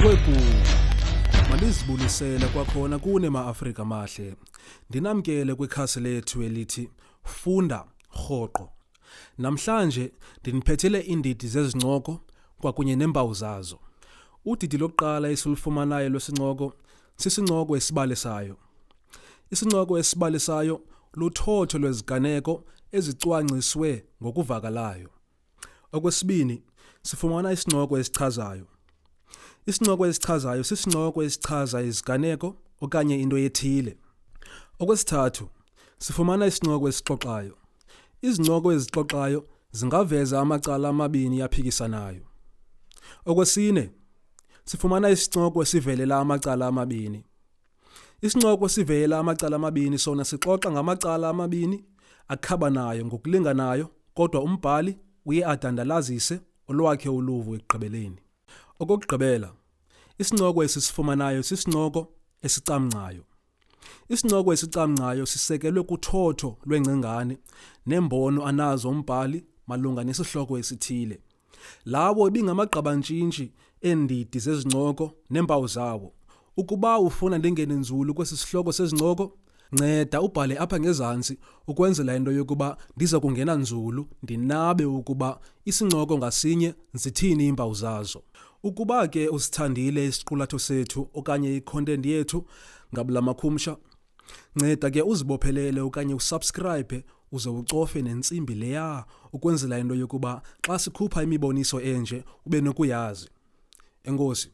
Wegu, malizibulisele kwakhona kune ma-Afrika mahle. Ndinamkele kwikhasi lethu elithi Funda Rhoqo. Namhlanje ndiniphethele iindidi zezincoko kwakunye neempawu zazo. Udidi lokuqala esilufumanayo lwesincoko sisincoko esibalisayo. Isincoko esibalisayo luthotho lweziganeko ezicwangciswe ngokuvakalayo. Okwesibini, sifumana isincoko esichazayo. Isincoko esichazayo sisincoko esichaza iziganeko okanye into ethile. Okwesithathu, sifumana isincoko esixoxayo. Izincoko ezixoxayo zingaveza amacala amabini aphikisanayo. Okwesine, sifumana isincoko esivelela amacala amabini. Isincoko esivela amacala amabini sona sixoxa ngamacala amabini akhabanayo ngokulinganayo, kodwa umbhali uye adandalazise olwakhe uluvo ekugqibeleni. Okokugqibela, isincoko esisifumanayo sisincoko esicamngcayo. Isincoko esicamngcayo sisekelwe kuthotho lwengcingane nembono anazo umbhali malunga nesihloko esithile. Lawo ibingamagqabantshintshi eendidi zezincoko neempawu zawo. Ukuba ufuna ndingene nzulu kwesi sihloko sezincoko, nceda ubhale apha ngezantsi ukwenzela into yokuba ndiza kungena nzulu ndinabe ukuba isincoko ngasinye zithini iimpawu zazo. Ukuba ke usithandile isiqulatho sethu okanye i-content yethu ngabula makhumsha, nceda ke uzibophelele okanye usubscribe uze ucofe nentsimbi leya ukwenzela into yokuba xa sikhupha imiboniso enje ube nokuyazi. Enkosi.